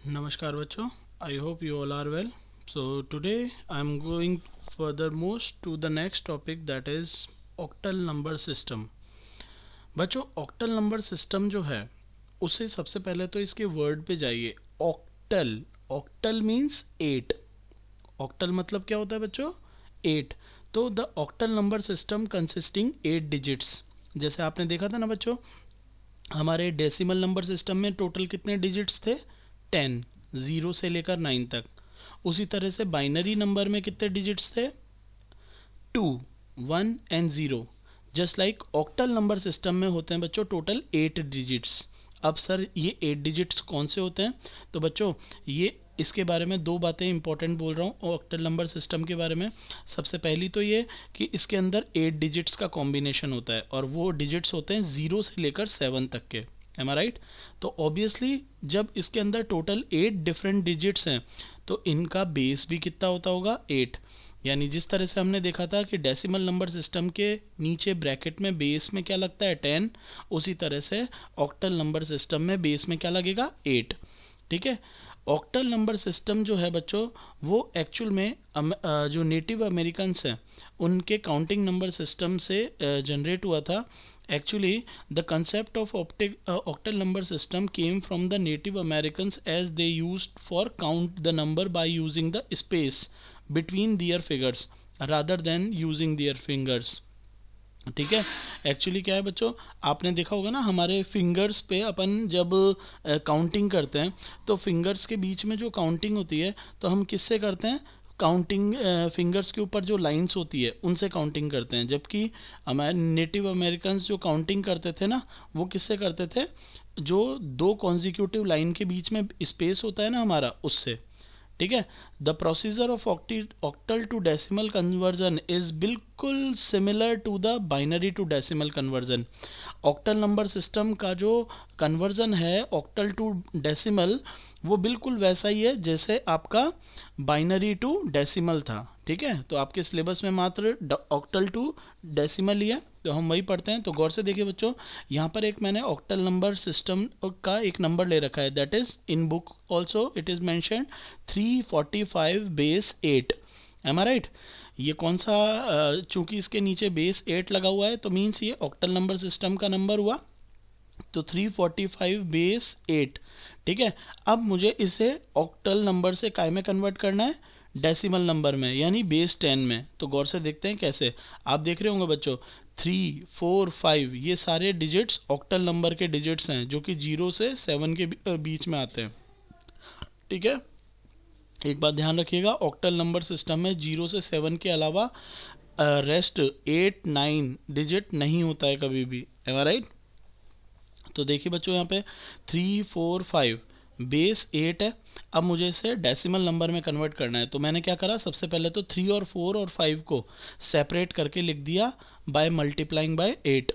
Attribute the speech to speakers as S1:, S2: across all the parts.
S1: Namaskar बच्चों, I hope you all are well. So today I am going furthermost to the next topic, that is octal number system. बच्चों octal number system जो है उसे सबसे पहले तो इसके वर्ड पे जाइए. octal, octal means 8. octal मतलब क्या होता है बच्चों? 8. तो the octal number system consisting 8 digits. जैसे आपने देखा था ना बच्चों, हमारे डेसिमल नंबर सिस्टम में टोटल कितने डिजिट्स थे? 10, 0 से लेकर 9 तक. उसी तरह से बाइनरी नंबर में कितने डिजिट्स थे? 2, 1 and 0. Just like octal number system में होते हैं बच्चों टोटल 8 डिजिट्स. अब सर ये 8 डिजिट्स कौन से होते हैं? तो बच्चों ये इसके बारे में दो बातें इंपॉर्टेंट बोल रहा हूँ ऑक्टल नंबर सिस्टम के बारे में. सबसे पहली तो ये कि इसके अंदर 8 डिजिट्स का कॉम्बिनेशन होता है और वो डिजिट्स होते हैं 0 से लेकर 7 तक के. M I right? तो ऑब्वियसली जब इसके अंदर टोटल 8 डिफरेंट डिजिट्स हैं तो इनका बेस भी कितना होता होगा? 8. यानी जिस तरह से हमने देखा था कि डेसिमल नंबर सिस्टम के नीचे ब्रैकेट में बेस में क्या लगता है? 10. उसी तरह से ऑक्टल नंबर सिस्टम में बेस में क्या लगेगा? 8. ठीक है. ऑक्टल नंबर सिस्टम जो है बच्चों वो एक्चुअल में जो नेटिव अमेरिकन्स हैं उनके काउंटिंग नंबर सिस्टम से जनरेट हुआ था. Actually, the concept of octal number system came from the Native Americans as they used for count the number by using the space between their figures rather than using their fingers. ठीक है. Actually क्या है बच्चों, आपने देखा होगा ना हमारे फिंगर्स पे अपन जब काउंटिंग करते हैं तो फिंगर्स के बीच में जो काउंटिंग होती है तो हम किससे करते हैं? काउंटिंग फिंगर्स के ऊपर जो लाइंस होती है उनसे काउंटिंग करते हैं. जबकि हमारे नेटिव अमेरिकन्स जो काउंटिंग करते थे ना वो किससे करते थे? जो दो कॉन्जिक्यूटिव लाइन के बीच में स्पेस होता है ना हमारा, उससे. ठीक है. The procedure of octal to decimal conversion is बिल्कुल similar to the binary to decimal conversion. Octal number system का जो कन्वर्जन है ऑक्टल टू डेसिमल वो बिल्कुल वैसा ही है जैसे आपका बाइनरी टू डेसिमल था. ठीक है. तो आपके सिलेबस में मात्र ऑक्टल टू डेसिमल ही है तो हम वही पढ़ते हैं. तो गौर से देखिए बच्चों, यहाँ पर एक मैंने ऑक्टल नंबर सिस्टम का एक नंबर ले रखा है, that is in book also it is mentioned 345 base 8. Am I right? ये कौन सा, चूंकि इसके नीचे बेस 8 लगा हुआ है तो मीन्स ये ऑक्टल नंबर सिस्टम का नंबर हुआ. तो 345 बेस 8. ठीक है. अब मुझे इसे ऑक्टल नंबर से काय में कन्वर्ट करना है? डेसिमल नंबर में, यानी बेस 10 में. तो गौर से देखते हैं कैसे. आप देख रहे होंगे बच्चों 3, 4, 5 ये सारे डिजिट्स ऑक्टल नंबर के डिजिट्स हैं जो कि 0 से 7 के बीच में आते हैं. ठीक है. एक बात ध्यान रखिएगा, ऑक्टल नंबर सिस्टम में 0 से 7 के अलावा रेस्ट 8, 9 डिजिट नहीं होता है कभी भी. M I right? तो देखिए बच्चों यहाँ पे 3, 4, 5 बेस 8 है. अब मुझे इसे डेसिमल नंबर में कन्वर्ट करना है. तो मैंने क्या करा, सबसे पहले तो 3 और 4 और 5 को सेपरेट करके लिख दिया बाय मल्टीप्लाइंग बाय 8.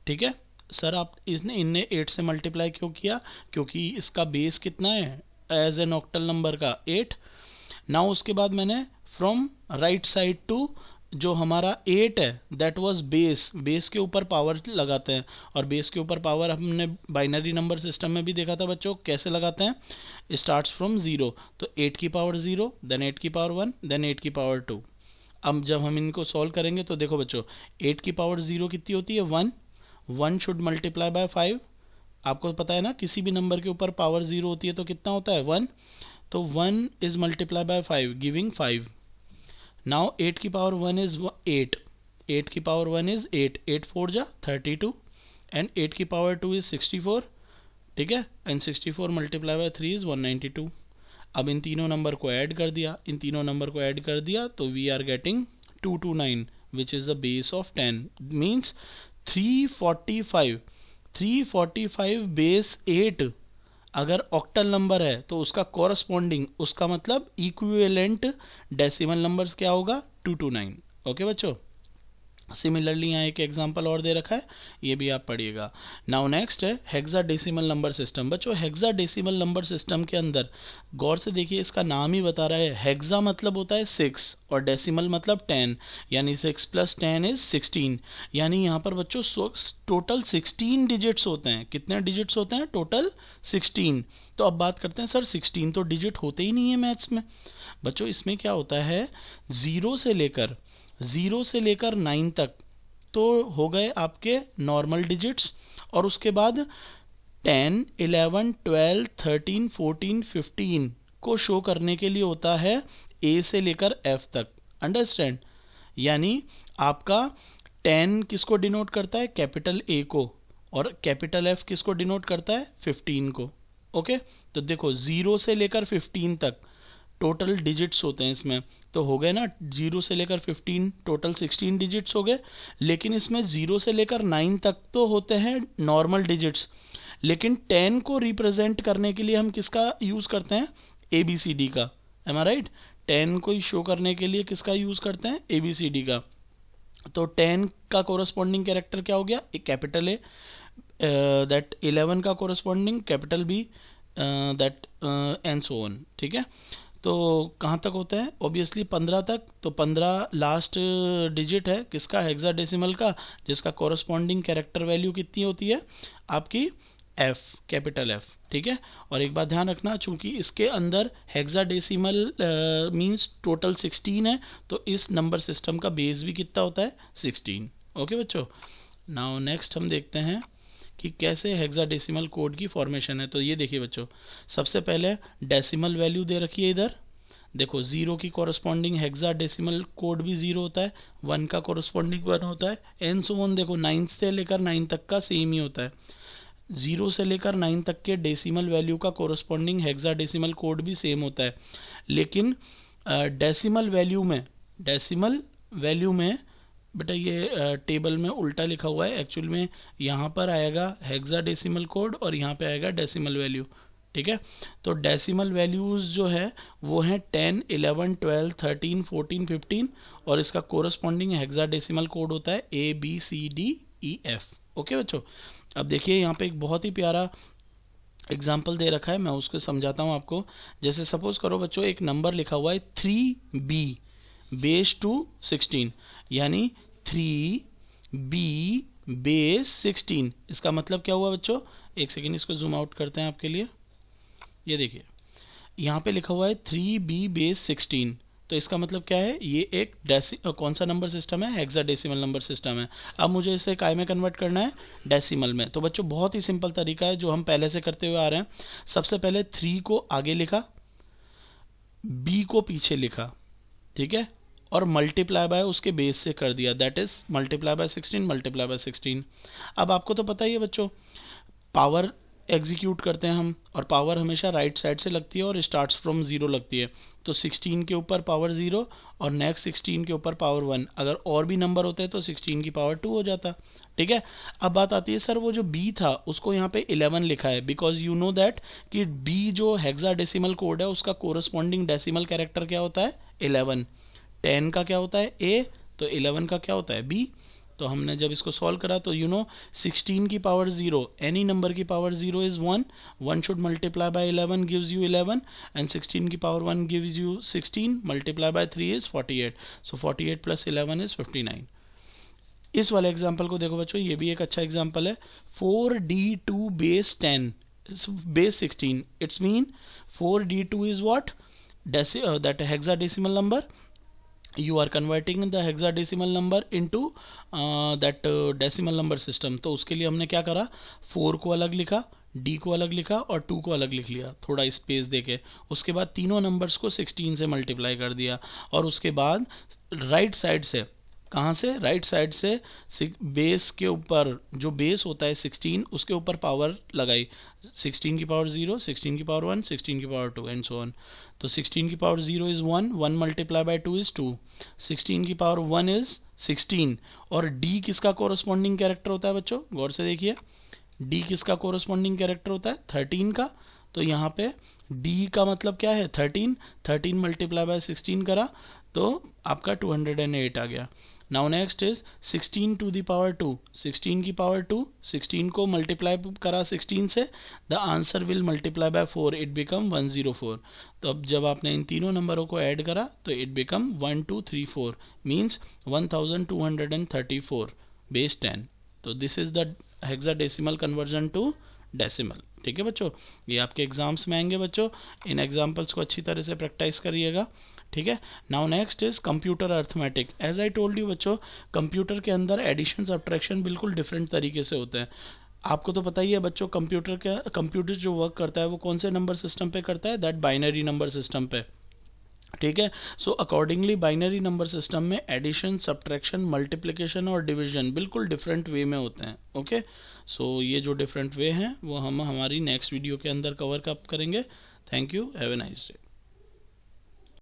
S1: ठीक है. सर आप इनने 8 से मल्टीप्लाई क्यों किया? क्योंकि इसका बेस कितना है एज एन ऑक्टल नंबर का? 8. नाउ उसके बाद मैंने फ्रॉम राइट साइड टू जो हमारा 8 है दैट वाज बेस. बेस के ऊपर पावर लगाते हैं और बेस के ऊपर पावर हमने बाइनरी नंबर सिस्टम में भी देखा था बच्चों कैसे लगाते हैं. Starts from 0. तो 8 की पावर 0, देन 8 की पावर 1, देन 8 की पावर 2. अब जब हम इनको सॉल्व करेंगे तो देखो बच्चों 8 की पावर 0 कितनी होती है? 1. 1 शुड मल्टीप्लाई बाय 5. आपको पता है ना किसी भी नंबर के ऊपर पावर 0 होती है तो कितना होता है? 1. तो 1 is multiply by 5 giving 5. Now 8 की पावर 1 इज 8. 8 की पावर 1 इज 8. 8 4 जा 32 एंड 8 की पावर 2 इज 64. ठीक है. And 64 multiply by 3 is 192. अब इन तीनों नंबर को ऐड कर दिया तो we are getting 229 which is the base of 10. Means 345 base 8 अगर ऑक्टल नंबर है तो उसका कॉरस्पॉन्डिंग, उसका मतलब इक्विवेलेंट डेसिमल नंबर्स क्या होगा? 229. ओके बच्चों. सिमिलरली यहाँ एक एग्जांपल और दे रखा है, ये भी आप पढ़िएगा। नाउ नेक्स्ट है हेक्साडेसिमल नंबर सिस्टम। बच्चों हेक्साडेसिमल नंबर सिस्टम के अंदर गौर से देखिए, इसका नाम ही बता रहा है, हेक्सा मतलब होता है 6 और डेसिमल मतलब 10, यानी 6 + 10 = 16। यानी यहाँ पर बच्चों टोटल 16 डिजिट्स होते हैं। कितने डिजिट्स होते हैं? टोटल 16। तो अब बात करते हैं, सर 16 तो डिजिट होते ही नहीं है मैथ्स में। बच्चों इसमें क्या होता है, 0 से लेकर 9 तक तो हो गए आपके नॉर्मल डिजिट्स, और उसके बाद 10, 11, 12, 13, 14, 15 को शो करने के लिए होता है A से लेकर F तक। अंडरस्टैंड? यानी आपका 10 किसको डिनोट करता है? कैपिटल A को, और कैपिटल F किसको डिनोट करता है? 15 को। ओके, तो देखो 0 से लेकर 15 तक टोटल डिजिट्स होते हैं इसमें, तो हो गए ना 0 से लेकर 15 टोटल 16 डिजिट्स हो गए। लेकिन इसमें 0 से लेकर 9 तक तो होते हैं नॉर्मल डिजिट्स, लेकिन 10 को रिप्रेजेंट करने के लिए हम किसका यूज़ करते हैं? ABCD का। M I right? 10 को शो करने के लिए किसका यूज़ करते हैं? ABCD का। तो 10 का कोरस्पॉन्डिंग कैरेक्टर क्या हो गया? एक कैपिटल A, दैट 11 का corresponding capital B, that and so on. ठीक है, तो कहाँ तक होता है? ऑब्वियसली 15 तक। तो 15 लास्ट डिजिट है किसका? हेक्साडेसिमल का, जिसका कोरस्पॉन्डिंग कैरेक्टर वैल्यू कितनी होती है? आपकी F, कैपिटल F। ठीक है, और एक बात ध्यान रखना, चूंकि इसके अंदर हेक्साडेसिमल मींस टोटल 16 है, तो इस नंबर सिस्टम का बेस भी कितना होता है? 16। ओके बच्चों, नाउ नेक्स्ट हम देखते हैं कि कैसे हेक्साडेसिमल कोड की फॉर्मेशन है। तो ये देखिए बच्चों, सबसे पहले डेसिमल वैल्यू दे रखी है इधर। देखो 0 की कॉरस्पॉन्डिंग हेक्साडेसिमल कोड भी 0 होता है, 1 का कॉरस्पॉन्डिंग 1 होता है, एंड सो ऑन। देखो 9 से लेकर 9 तक का सेम ही होता है। 0 से लेकर 9 तक के डेसिमल वैल्यू का कॉरस्पॉन्डिंग हेक्साडेसिमल कोड भी सेम होता है। लेकिन डेसिमल वैल्यू में बेटा ये टेबल में उल्टा लिखा हुआ है। एक्चुअल में यहाँ पर आएगा हेक्साडेसिमल कोड और यहाँ पे आएगा डेसिमल वैल्यू। ठीक है, तो डेसिमल वैल्यूज़ जो है वो हैं 10, 11, 12, 13, 14, 15, और इसका कोरस्पॉन्डिंग हेक्साडेसिमल कोड होता है ABCDEF। ओके बच्चों, अब देखिए यहाँ पे एक बहुत ही प्यारा एग्जाम्पल दे रखा है, मैं उसको समझाता हूँ आपको। जैसे सपोज करो बच्चों, एक नंबर लिखा हुआ है 3B बेस टू 16, यानी 3B बेस 16। इसका मतलब क्या हुआ बच्चों? एक सेकेंड, इसको जूम आउट करते हैं आपके लिए। ये देखिए यहाँ पे लिखा हुआ है 3B बेस 16, तो इसका मतलब क्या है? ये एक कौन सा नंबर सिस्टम है? हेक्साडेसिमल नंबर सिस्टम है। अब मुझे इसे काय में कन्वर्ट करना है? डेसिमल में। तो बच्चों बहुत ही सिंपल तरीका है जो हम पहले से करते हुए आ रहे हैं। सबसे पहले 3 को आगे लिखा, B को पीछे लिखा, ठीक है, और मल्टीप्लाई बाय उसके बेस से कर दिया, that is multiply by 16, multiply by 16। अब आपको तो पता ही है बच्चों, पावर एग्जीक्यूट करते हैं हम, और पावर हमेशा राइट साइड से लगती है और स्टार्ट्स फ्रॉम 0 लगती है। तो 16 के ऊपर पावर 0 और नेक्स्ट 16 के ऊपर पावर 1। अगर और भी नंबर होते तो 16 की पावर 2 हो जाता। ठीक है, अब बात आती है सर वो जो B था उसको यहाँ पे 11 लिखा है, बिकॉज यू नो दैट कि B जो हेक्साडेसिमल कोड है उसका कोरस्पॉन्डिंग डेसिमल कैरेक्टर क्या होता है? 11। 10 का क्या होता है? A, तो 11 का क्या होता है? B। तो हमने जब इसको सॉल्व करा तो 16 की पावर 0, एनी नंबर की power 0 is 1, 1 should multiply by 11 gives you 11, and 16 की power 1 gives you 16, multiply by 3 is 48, so 48 + 11 is 59। इस वाले एग्जाम्पल को देखो बच्चों, ये भी एक अच्छा एग्जाम्पल है। 4D2 base 10 base 16, it's mean 4D2 is what? That hexadecimal number. You are converting the hexadecimal number into that decimal number system। तो उसके लिए हमने क्या करा? 4 को अलग लिखा, D को अलग लिखा और 2 को अलग लिख लिया, थोड़ा स्पेस देके। उसके बाद तीनों नंबर्स को 16 से मल्टीप्लाई कर दिया, और उसके बाद राइट साइड से, कहाँ से? राइट साइड से बेस के ऊपर, जो बेस होता है 16, उसके ऊपर पावर लगाई। 16 की पावर 0, 16 की पावर 1, 16 की पावर 2 एंड सो ऑन। तो 16 की power 0 is 1, 1 multiply by 2 is 2, 16 की पावर 1 इज 16। और D किसका कोरस्पॉन्डिंग कैरेक्टर होता है बच्चों? गौर से देखिए, D किसका कोरस्पॉन्डिंग कैरेक्टर होता है? 13 का। तो यहाँ पे D का मतलब क्या है? 13 मल्टीप्लाई बाय 16 करा तो आपका 208 आ गया। Now next is 16 to the power 2, 16 की पावर 2, 16 को मल्टीप्लाई करा 16 से, the answer will multiply by 4, it become 104। तो अब जब आपने इन तीनों नंबरों को ऐड करा तो इट बिकम 1234 मीन्स 1234 बेस 10। तो this is the hexadecimal conversion to decimal. ठीक है बच्चों, ये आपके एग्जाम्स में आएंगे बच्चों, इन एग्जाम्पल्स को अच्छी तरह से प्रैक्टिस करिएगा। ठीक है, now next is computer arithmetic. As I told you बच्चों, कंप्यूटर के अंदर एडिशन सब्ट्रैक्शन बिल्कुल डिफरेंट तरीके से होते हैं। आपको तो पता ही है बच्चों, कंप्यूटर जो वर्क करता है वो कौन से नंबर सिस्टम पे करता है, दैट बाइनरी नंबर सिस्टम पे। ठीक है, so accordingly binary number system में एडिशन, सब्ट्रैक्शन, मल्टीप्लिकेशन और डिवीजन बिल्कुल डिफरेंट वे में होते हैं। ओके, सो ये जो डिफरेंट वे हैं वो हम हमारी नेक्स्ट वीडियो के अंदर कवर करेंगे। Thank you, have a nice day.